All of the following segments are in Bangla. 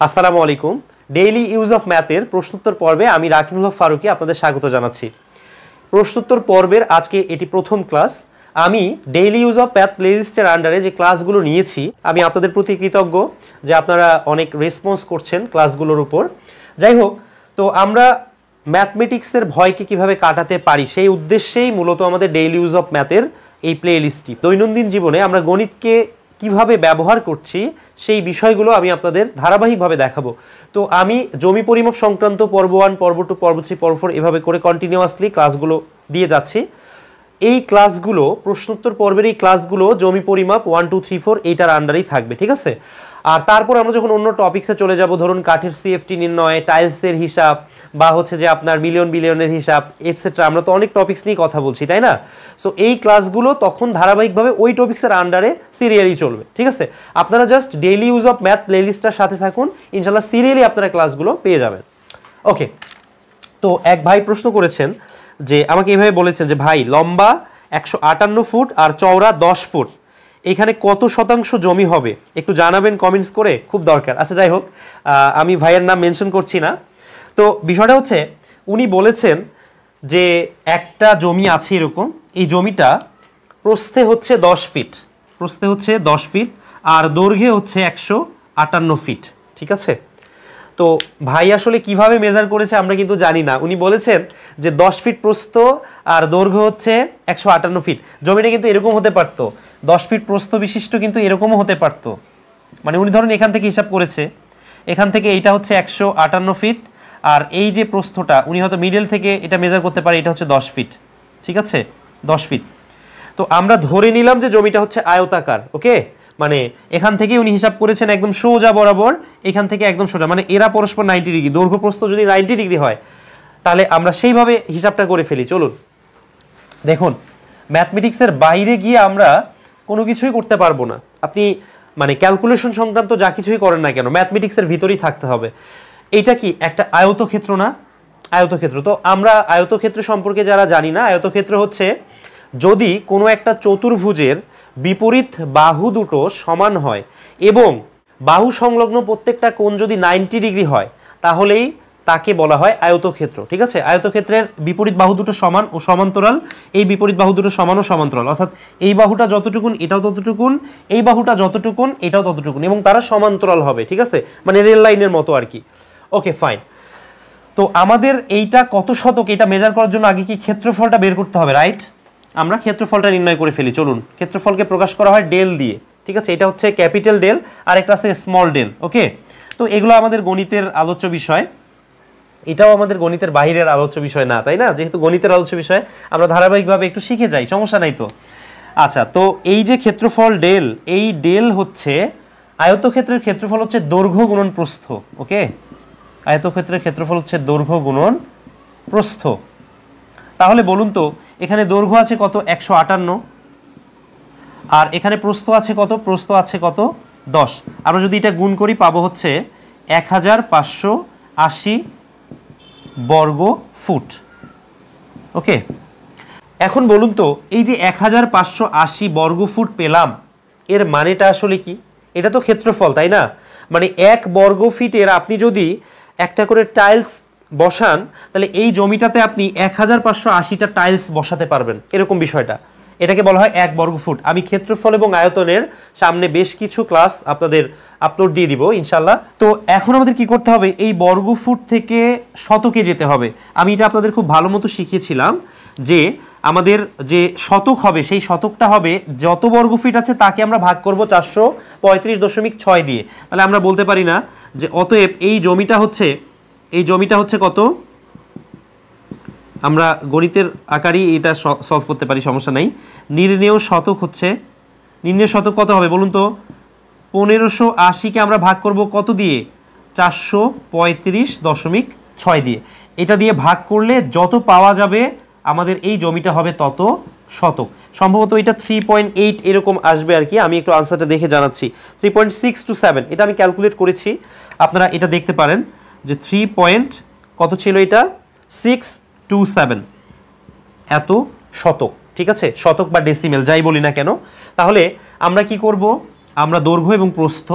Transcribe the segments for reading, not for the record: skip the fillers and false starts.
আসসালামু আলাইকুম। ডেইলি ইউজ অফ ম্যাথের প্রশ্নোত্তর পর্বে আমি রাকিবুল হক ফারুকী আপনাদের স্বাগত জানাচ্ছি। প্রশ্নোত্তর পর্বের আজকে এটি প্রথম ক্লাস। আমি ডেইলি ইউজ অফ ম্যাথ প্লেলিস্টের আন্ডারে যে ক্লাসগুলো নিয়েছি আমি আপনাদের প্রতি কৃতজ্ঞ যে আপনারা অনেক রেসপন্স করছেন ক্লাসগুলোর উপর। যাই হোক, তো আমরা ম্যাথমেটিক্সের ভয়কে কিভাবে কাটাতে পারি সেই উদ্দেশ্যেই মূলত আমাদের ডেইলি ইউজ অফ ম্যাথের এই প্লেলিস্টটি। দৈনন্দিন জীবনে আমরা গণিতকে কিভাবে ব্যবহার করছি সেই বিষয়গুলো আমি আপনাদের ধারাবাহিকভাবে দেখাবো। তো আমি জমি পরিমাপ সংক্রান্ত পর্ব 1, পর্ব 2, পর্ব 3, পর্ব 4 এভাবে করে কন্টিনিউয়াসলি ক্লাসগুলো দিয়ে যাচ্ছি। এই ক্লাসগুলো প্রশ্নোত্তর পর্বের এই ক্লাসগুলো জমি পরিমাপ 1, 2, 3, 4 এইটার আন্ডারেই থাকবে, ঠিক আছে? আর তারপর আমরা যখন অন্য টপিক্সে চলে যাব, ধরুন কাঠের সিএফটি নির্ণয়, টাইলসের হিসাব, বা হচ্ছে যে আপনার মিলিয়ন বিলিয়নের হিসাব এটসেট্রা, আমরা তো অনেক টপিক্স নিয়ে কথা বলছি, তাই না? সো এই ক্লাসগুলো তখন ধারাবাহিকভাবে ওই টপিক্সের আন্ডারে সিরিয়ালি চলবে, ঠিক আছে? আপনারা just daily use of math প্লেলিস্টটার সাথে থাকুন, ইনশাল্লাহ সিরিয়ালি আপনারা ক্লাসগুলো পেয়ে যাবেন। ওকে, তো এক ভাই প্রশ্ন করেছেন যে আমাকে এইভাবে বলেছেন যে ভাই, লম্বা 158 ফুট আর চওড়া 10 ফুট, এখানে কত শতাংশ জমি হবে একটু জানাবেন কমেন্টস করে, খুব দরকার। আচ্ছা যাই হোক, আমি ভাইয়ের নাম মেনশন করছি না। তো বিষয়টা হচ্ছে উনি বলেছেন যে একটা জমি আছে এরকম, এই জমিটা প্রস্থে হচ্ছে 10 ফিট, প্রস্থে হচ্ছে 10 ফিট আর দৈর্ঘ্যে হচ্ছে 158 ফিট, ঠিক আছে? তো ভাই আসলে কিভাবে মেজার করেছে আমরা কিন্তু জানি না। উনি বলেছেন যে 10 ফিট প্রস্থ আর দৈর্ঘ্য হচ্ছে 158 ফিট। জমিটা কিন্তু এরকম হতে পারতো, 10 ফিট প্রস্থ বিশিষ্ট কিন্তু এরকমও হতে পারতো। মানে উনি ধরুন এখান থেকে হিসাব করেছে, এখান থেকে এইটা হচ্ছে 158 ফিট, আর এই যে প্রস্থটা উনি হয়তো মিডল থেকে এটা মেজার করতে পারে, এটা হচ্ছে 10 ফিট, ঠিক আছে? 10 ফিট। তো আমরা ধরে নিলাম যে জমিটা হচ্ছে আয়তাকার, ওকে? মানে এখান থেকে উনি হিসাব করেছেন একদম সোজা বরাবর, এখান থেকে একদম সোজা, মানে এরা পরস্পর 90 ডিগ্রি, দৈর্ঘ্য প্রস্থ যদি 90 ডিগ্রি হয় তাহলে আমরা সেইভাবে হিসাবটা করে ফেলি। চলুন দেখুন, ম্যাথমেটিক্সের বাইরে গিয়ে আমরা কোনো কিছুই করতে পারবো না। আপনি মানে ক্যালকুলেশন সংক্রান্ত যা কিছুই করেন না কেন, ম্যাথমেটিক্সের ভিতরেই থাকতে হবে। এইটা কি একটা আয়তক্ষেত্র না? আয়তক্ষেত্র। তো আমরা আয়তক্ষেত্র সম্পর্কে যারা জানি না, আয়তক্ষেত্র হচ্ছে যদি কোনো একটা চতুর্ভুজের বিপরীত বাহু দুটো সমান হয় এবং বাহু সংলগ্ন প্রত্যেকটা কোণ যদি 90 ডিগ্রি হয় তাহলেই তাকে বলা হয় আয়তক্ষেত্র, ঠিক আছে? আয়তক্ষেত্রের বিপরীত বাহু দুটো সমান ও সমান্তরাল, এই বিপরীত বাহু দুটো সমান ও সমান্তরাল, অর্থাৎ এই বাহুটা যতটুকুন এটাও ততটুকুন, এই বাহুটা যতটুকুন এটাও ততটুকুন, এবং তারা সমান্তরাল হবে, ঠিক আছে? মানে রেল লাইনের মতো আর কি। Okay fine. তো আমাদের এইটা কত শতক এটা মেজার করার জন্য আগে কি ক্ষেত্রফলটা বের করতে হবে, রাইট? আমরা ক্ষেত্রফলটা নির্ণয় করে ফেলি। চলুন, ক্ষেত্রফলকে প্রকাশ করা হয় ডেল দিয়ে, ঠিক আছে? এটা হচ্ছে ক্যাপিটাল ডেল আর একটা আছে স্মল ডেল, ওকে? তো এগুলো আমাদের গণিতের আলোচ্য বিষয়, এটাও আমাদের গণিতের বাইরের আলোচ্য বিষয় না, তাই না? যেহেতু গণিতের আলোচ্য বিষয় আমরা ধারাবাহিকভাবে একটু শিখে যাই, সমস্যা নাই তো। আচ্ছা, তো এই যে ক্ষেত্রফল ডেল, এই ডেল হচ্ছে আয়তক্ষেত্রের ক্ষেত্রফল হচ্ছে দৈর্ঘ্য গুণন প্রস্থ, ওকে? আয়তক্ষেত্রের ক্ষেত্রফল হচ্ছে দৈর্ঘ্য গুণন প্রস্থ। তাহলে বলুন তো, এখানে দৈর্ঘ্য আছে কত? 158, আর এখানে প্রস্থ আছে কত? প্রস্থ আছে কত? 10। আমরা যদি এটা গুণ করি পাবো হচ্ছে 1580 বর্গ ফুট, ওকে? এখন বলুন তো, এই যে 1580 বর্গ ফুট পেলাম, এর মানেটা আসলে কি? এটা তো ক্ষেত্রফল, তাই না? মানে 1 বর্গ ফিটের আপনি যদি একটা করে টাইলস বসান তাহলে এই জমিটাতে আপনি 1580টা টাইলস বসাতে পারবেন, এরকম বিষয়টা। এটাকে বলা হয় 1 বর্গ ফুট। আমি ক্ষেত্রফল এবং আয়তনের সামনে বেশ কিছু ক্লাস আপনাদের আপলোড দিয়ে দিব ইনশাল্লাহ। তো এখন আমাদের কি করতে হবে? এই বর্গ ফুট থেকে শতকে যেতে হবে। আমি এটা আপনাদের খুব ভালো মতো শিখিয়েছিলাম যে আমাদের যে শতক হবে সেই শতকটা হবে যত বর্গ ফিট আছে তাকে আমরা ভাগ করব 435.6 দিয়ে। তাহলে আমরা বলতে পারি না যে অতএব এই জমিটা হচ্ছে কত? আমরা গণিতের আকারই এটা সলভ করতে পারি, সমস্যা নাই। নির্ণেয় শতক হচ্ছে, নির্ণেয় শতক কত হবে বলুন তো? 1580কে আমরা ভাগ করব কত দিয়ে? 435.6 দিয়ে। এটা দিয়ে ভাগ করলে যত পাওয়া যাবে আমাদের এই জমিটা হবে তত শতক। সম্ভবত এটা 3.8 এরকম আসবে আর কি। আমি একটু আনসারটা দেখে জানাচ্ছি। 3.627 এটা আমি ক্যালকুলেট করেছি, আপনারা এটা দেখতে পারেন যে 3 কত ছিল এটা? 627 এত শতক, ঠিক আছে? শতক বা ডেসিমেল যাই বলি না কেন। তাহলে আমরা কি করব? আমরা দৈর্ঘ্য এবং প্রস্থ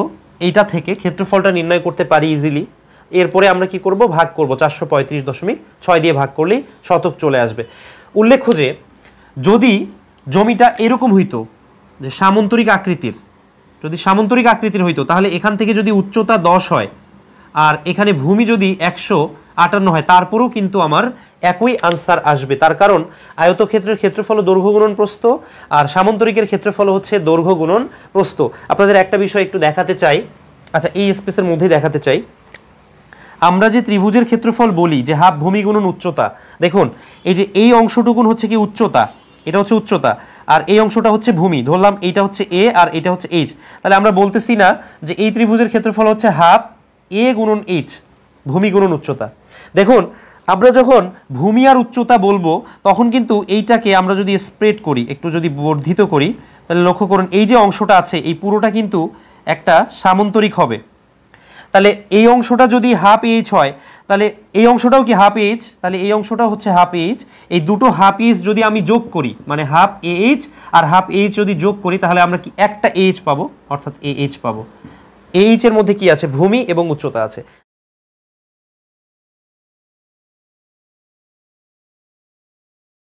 এইটা থেকে ক্ষেত্রফলটা নির্ণয় করতে পারি ইজিলি। এরপরে আমরা কি করব, ভাগ করব, 435.6 দিয়ে ভাগ করলেই শতক চলে আসবে। উল্লেখ্য যে যদি জমিটা এরকম হইতো যে সামন্তরিক আকৃতির, যদি সামন্তরিক আকৃতির হইতো, তাহলে এখান থেকে যদি উচ্চতা 10 হয় আর এখানে ভূমি যদি 158 হয়, তারপরেও কিন্তু আমার একই আনসার আসবে। তার কারণ আয়তক্ষেত্রের ক্ষেত্রফল দৈর্ঘ্য গুণন প্রস্থ, আর সামন্তরিকের ক্ষেত্রফল হচ্ছে দৈর্ঘ্য গুণন প্রস্থ। আপনাদের একটা বিষয় একটু দেখাতে চাই, আচ্ছা এই স্পেসের মধ্যেই দেখাতে চাই। আমরা যে ত্রিভুজের ক্ষেত্রফল বলি যে হাফ ভূমি গুণন উচ্চতা, দেখুন এই যে এই অংশটুকুন হচ্ছে কি উচ্চতা, এটা হচ্ছে উচ্চতা, আর এই অংশটা হচ্ছে ভূমি, ধরলাম এইটা হচ্ছে এ আর এটা হচ্ছে এইচ। তাহলে আমরা বলতেছি না যে এই ত্রিভুজের ক্ষেত্রফল হচ্ছে হাফ এ গুণন এইচ, ভূমি গুণন উচ্চতা। দেখুন আমরা যখন ভূমি আর উচ্চতা বলবো তখন কিন্তু এইটাকে আমরা যদি স্প্রেড করি, একটু যদি বর্ধিত করি, তাহলে লক্ষ্য করুন এই যে অংশটা আছে এই পুরোটা কিন্তু একটা সামন্তরিক হবে। তাহলে এই অংশটা যদি হাফ এইচ হয়, তাহলে এই অংশটাও কি হাফ এইচ, তাহলে এই অংশটাও হচ্ছে হাফ এইচ। এই দুটো হাফ এইচ যদি আমি যোগ করি, মানে হাফ এ এইচ আর হাফ এইচ যদি যোগ করি, তাহলে আমরা কি একটা এইচ পাবো, অর্থাৎ এ এইচ পাবো। এইচ এর মধ্যে কি আছে, ভূমি এবং উচ্চতা আছে।